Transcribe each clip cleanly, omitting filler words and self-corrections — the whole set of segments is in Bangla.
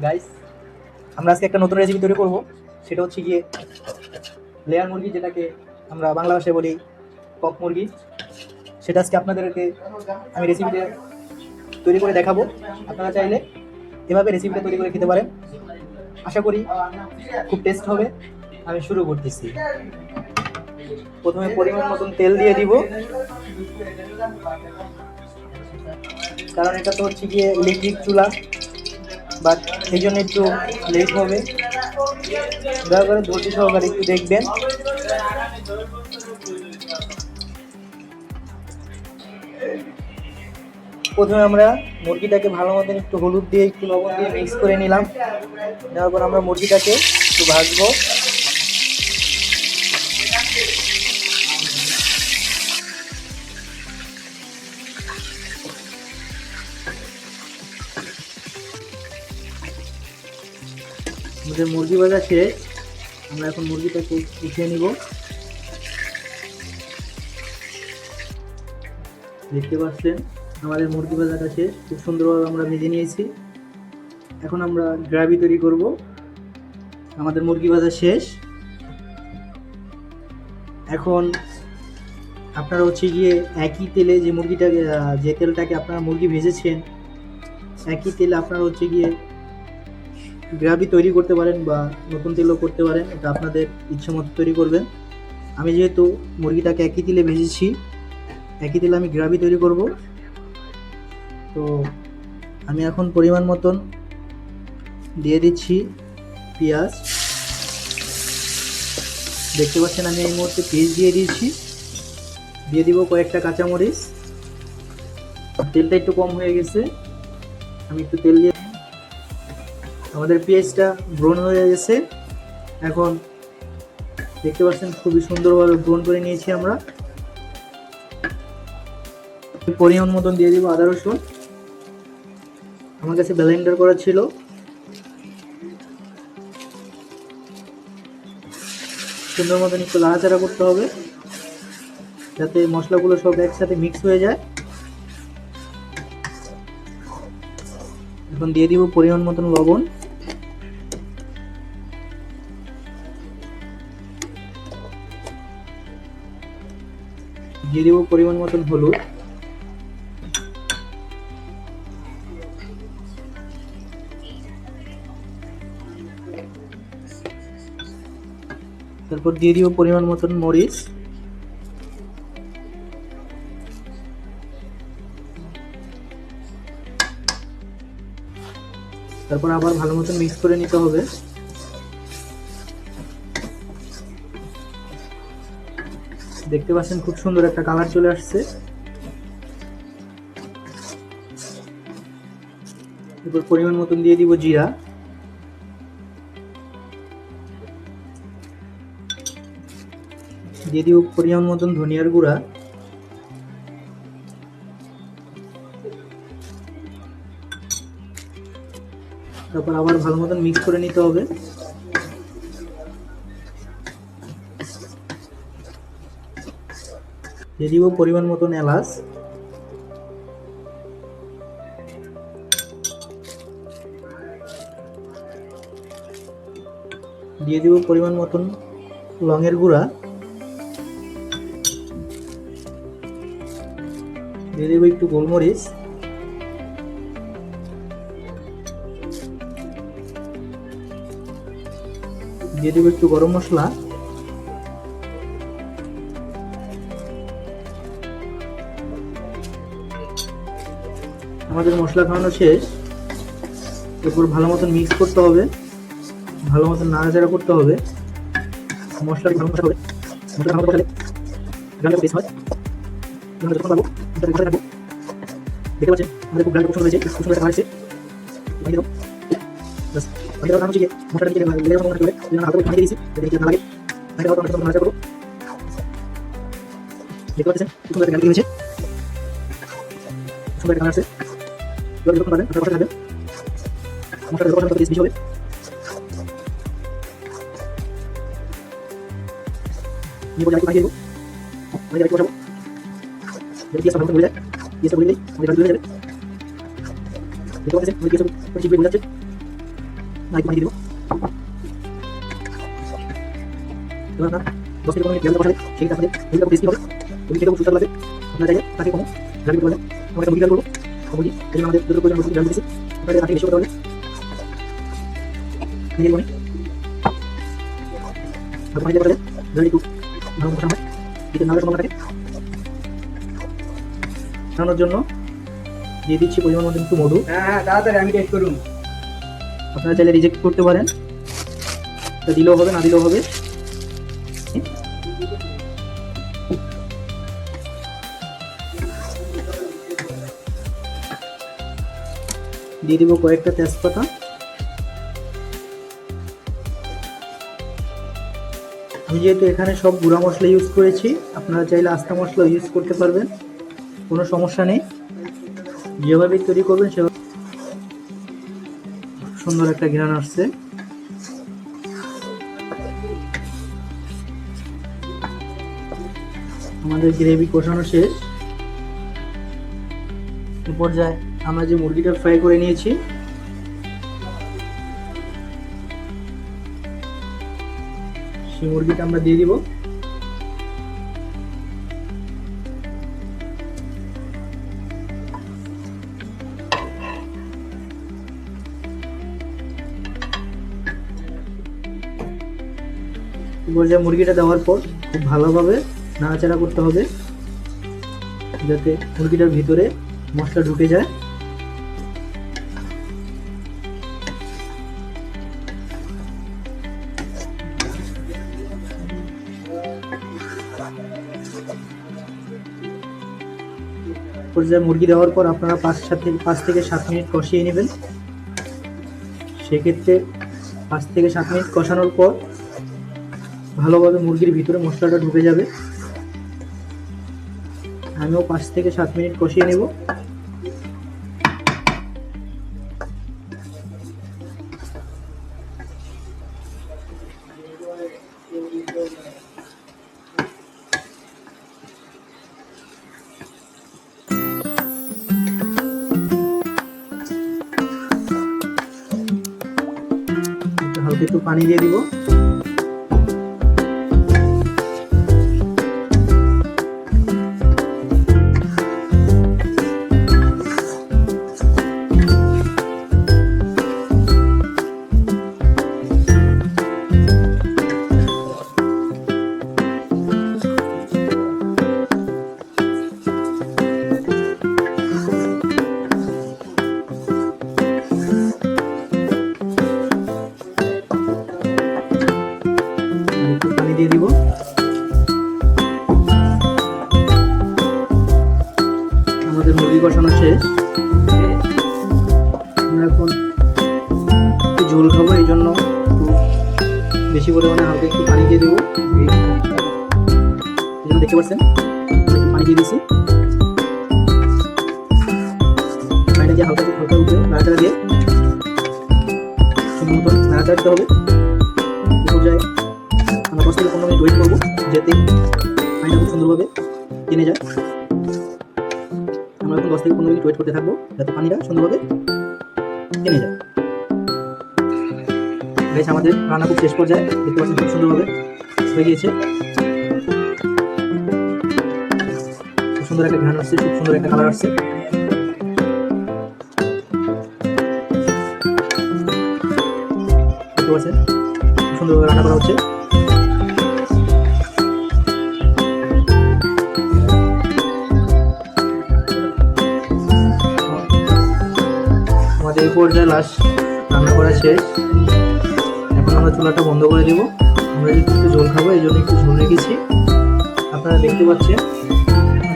গাইস, আমরা আজকে একটা নতুন রেসিপি তৈরি করব। সেটা হচ্ছে গিয়ে লেয়ার মুরগি, যেটাকে আমরা বাংলা ভাষায় বলি কক মুরগি। সেটা আজকে আপনাদেরকে আমি রেসিপিটা তৈরি করে দেখাবো। আপনারা চাইলে এভাবে রেসিপিটা তৈরি করে খেতে পারেন। আশা করি খুব টেস্ট হবে। আমি শুরু করতেছি। প্রথমে পরিমাণ মতন তেল দিয়ে দিব, কারণ এটা তো হচ্ছে গিয়ে ইলেকট্রিক চুলা, বাট সেই জন্য একটু লেট হবে। দয়া করে ধৈর্য সহকারে একটু দেখবেন। প্রথমে আমরা মুরগিটাকে ভালো মতন একটু হলুদ দিয়ে একটু লবণ দিয়ে মিক্স করে নিলাম। নেওয়ার পর আমরা মুরগিটাকে একটু ভাজবো। আমাদের মুরগি ভাজা শেষ। আমরা এখন মুরগিটাকে উঠিয়ে নিব। দেখতে পাচ্ছেন আমাদের মুরগি ভাজাটা শেষ, খুব সুন্দরভাবে আমরা ভেজে নিয়েছি। এখন আমরা গ্রেভি তৈরি করব। আমাদের মুরগি ভাজা শেষ। এখন আপনারা হচ্ছে গিয়ে একই তেলে যে মুরগিটাকে যে তেলটাকে আপনারা মুরগি ভেজেছেন, একই তেলে আপনারা হচ্ছে গিয়ে গ্রেভি তৈরি করতে পারেন বা নতুন তেলও করতে পারেন। এটা আপনাদের ইচ্ছে মতো তৈরি করবেন। আমি যেহেতু মুরগিটাকে একই তেলে ভেজেছি, একই তেলে আমি গ্রেভি তৈরি করব। তো আমি এখন পরিমাণ মতন দিয়ে দিচ্ছি পেঁয়াজ। দেখতে পাচ্ছেন আমি এই মুহূর্তে পেঁয়াজ দিয়ে দিয়েছি। দিয়ে দিব কয়েকটা কাঁচামরিচ। তেলটা একটু কম হয়ে গেছে, আমি একটু তেল দিয়ে। আমাদের পেঁয়াজটা ব্রাউন হয়ে গেছে। এখন দেখতে পাচ্ছেন খুবই সুন্দরভাবে ব্রাউন করে নিয়েছি আমরা। পরিমাণ মতন দিয়ে দিব আদা রসুন। আমার কাছে ব্লেন্ডার করা ছিল। সুন্দর মতন একটু নাড়াচাড়া করতে হবে যাতে মশলাগুলো সব একসাথে মিক্স হয়ে যায়। এখন দিয়ে দিব পরিমাণ মতন লবণ। দিয়ে দিব পরিমাণ মতন হলুদ। তারপর দিয়ে দিব পরিমাণ মতন মরিচ। তারপর আবার ভালো মতন মিক্স করে নিতে হবে। দেখতে পাচ্ছেন খুব সুন্দর একটা কালার চলে আসছে। এরপর পরিমাণ মতন দিয়ে দিব জিরা। দিয়ে দিব পরিমাণ মতন ধনিয়ার গুঁড়া। তারপর আবার ভালো মতন মিক্স করে নিতে হবে। দিয়ে দিব পরিমাণ মতন এলাচ। দিয়ে দিব পরিমাণ মতন লংয়ের গুঁড়া। দিয়ে দেবো একটু গোলমরিচ। দিয়ে দেবো একটু গরম মশলা। আমাদের মশলা খাওয়ানো শেষ। এরপর ভালো মতন মিক্স করতে হবে, ভালো মতন নাড়াচাড়া করতে হবে। মশলাটি ভালো মশলা হবে, মশলা ভালো মশলা গ্রামে বেশ হয়। আমরা যখন পাবো এটা রেখে রাখবো। দেখতে পাচ্ছেন আমাদের খুব গ্রামে পছন্দ হয়েছে, খুব সুন্দর একটা হয়েছে। পানি দাও, বাস পানি দাও। হচ্ছে মশলাটা দিকে লেয়ার মতো করে যেন হালকা পানি দিয়েছি, দেখতে না লাগে। পানি দাও, আমরা নাড়াচাড়া করবো। দেখতে পাচ্ছেন খুব সুন্দর একটা গ্রামে হয়েছে, সুন্দর একটা কালার আছে। এবার যখন পাবেন আপনারা পাশে থাকবেন। মশলাটা যখন বেশি হবে, নিয়ে বলে পানি দেবো। পানি দিয়ে বসাবো। যদি পেঁয়াজটা ভালো করে যায়, পেঁয়াজটা বলে দিই, আমাদের গাড়ি হয়ে যাবে। দেখতে পাচ্ছেন আমাদের পেঁয়াজটা ঠিক হয়ে যাচ্ছে। একটু পানি দিয়ে দেবো। এবার আপনার 10 থেকে 15 মিনিট গ্যাসে বসালে সেক্ষেত্রে আপনাদের মুরগিটা টেস্টি হবে এবং খেতেও সুস্বাদু লাগবে। আপনারা চাইলে তাকে কোনো গ্রাভি করতে পারেন। আমরা একটা মুরগি রান্না করবো মুরগি এই জন্য আমাদের যতটুকু পরিমাণ মুরগি গ্রাভি দিচ্ছি আপনাদের তাকে বেশি করতে পারবেন। নিয়ে দেবো আমি পানি দিয়ে বসালে যদি একটু ভালো বসানো হয় এতে নাড়ার সম্ভাবনা থাকে। নাড়ানোর জন্য দিয়ে দিচ্ছি পরিমাণ মতো একটু মধু। হ্যাঁ তাড়াতাড়ি আমি টেস্ট করুন। আপনারা চাইলে রিজেক্ট করতে পারেন, তা দিলেও হবে না দিলেও হবে। দিয়ে দিব কয়েকটা তেজপাতা। আমি যেহেতু এখানে সব গুঁড়া মশলা ইউজ করেছি, আপনারা চাইলে আস্তা মশলা ইউজ করতে পারবেন, কোনো সমস্যা নেই। যেভাবে তৈরি করবেন সেভাবে সুন্দর একটা ঘ্রাণ আসছে। আমাদের গ্রেভি কষানো শেষ। এ পর্যায়ে আমরা যে মুরগিটা ফ্রাই করে নিয়েছি সেই মুরগিটা আমরা দিয়ে দিব। পর্যায়ে মুরগিটা দেওয়ার পর খুব ভালোভাবে নাড়াচাড়া করতে হবে যাতে মুরগিটার ভিতরে মশলা ঢুকে যায়। পর্যায়ে মুরগি দেওয়ার পর আপনারা 5 থেকে 7 মিনিট কষিয়ে নেবেন। সেক্ষেত্রে 5 থেকে 7 মিনিট কষানোর পর ভালোভাবে মুরগির ভিতরে মশলাটা ঢুকে যাবে। আমিও 5 থেকে 7 মিনিট কষিয়ে নেব। হালকা একটু পানি দিয়ে দিব। দিয়ে দিব। আমাদের মুরগি কষানো শেষ। আমরা এখন একটু ঝোল খাবো, এই জন্য বেশি পরিমাণে হালকা একটু পানি দিয়ে দেবো। দেখতে পাচ্ছেন একটু পানি দিয়ে দিয়েছি। পানিটা দিয়ে হালকা হালকা উপরে নাড়াচাড়া দিয়ে সুন্দর মতন নাড়াচাড়া দিতে হবে। পর্যায়ে আমরা 10 থেকে 15 মিনিট ওয়েট করবো যাতে পানিটা খুব সুন্দরভাবে টেনে যায়। আমরা এখন 10 থেকে 15 মিনিট ওয়েট করতে থাকবো যাতে পানিটা সুন্দরভাবে টেনে যায়। গাইস, আমাদের রান্না খুব শেষ পর্যায়ে দেখতে পাচ্ছেন খুব সুন্দরভাবে হয়ে গিয়েছে। খুব সুন্দর একটা ঘ্রাণ আসছে, খুব সুন্দর একটা কালার আসছে। দেখতে পাচ্ছেন খুব সুন্দরভাবে রান্না করা হচ্ছে। আমাদের এই পর্যায়ে লাস্ট রান্না করা শেষ। এখন আমরা চুলাটা বন্ধ করে দেবো। আমরা একটু ঝোল খাবো, এই জন্য একটু ঝোল রেখেছি। আপনারা দেখতে পাচ্ছেন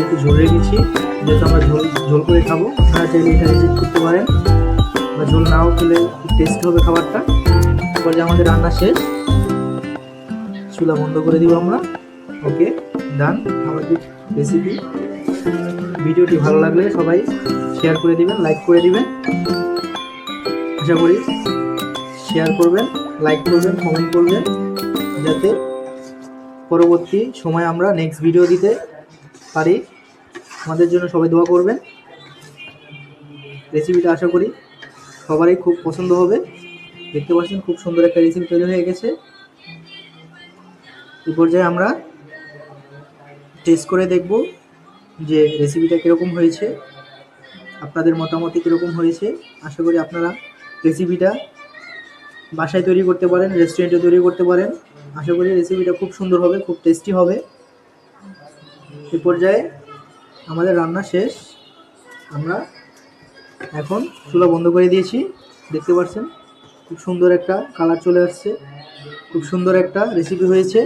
একটু ঝোল রেখেছি, যেহেতু আমরা ঝোল করে খাবো। আপনারা চাইলে এটা রিজেক্ট করতে পারেন বা ঝোল নাও খেলে টেস্ট হবে খাবারটা। পর্যায়ে আমাদের রান্না শেষ, চুলা বন্ধ করে দিব আমরা। ওকে, ডান আমাদের রেসিপি। ভিডিওটি ভালো লাগলে সবাই শেয়ার করে দিবেন, লাইক করে দিবেন। আশা করি শেয়ার করবেন, লাইক করবেন, কমেন্ট করবেন, যাতে পরবর্তী সময় আমরা নেক্সট ভিডিও দিতে পারি। আমাদের জন্য সবাই দোয়া করবেন। রেসিপিটা আশা করি সবারই খুব পছন্দ হবে। দেখতে পাচ্ছেন খুব সুন্দর একটা রেসিপি তৈরি হয়ে গেছে। এই পর্যায়ে আমরা টেস্ট করে দেখব যে রেসিপিটা কীরকম হয়েছে, আপনাদের মতামত কীরকম হয়েছে। আশা করি আপনারা রেসিপিটা বাসায় তৈরি করতে পারেন, রেস্টুরেন্টে তৈরি করতে পারেন। আশা করি রেসিপিটা খুব সুন্দর হবে, খুব টেস্টি হবে। এই পর্যায়ে আমাদের রান্না শেষ। আমরা এখন চুলা বন্ধ করে দিয়েছি। দেখতে পাচ্ছেন খুব সুন্দর একটা কালার চলে আসছে, খুব সুন্দর একটা রেসিপি হয়েছে।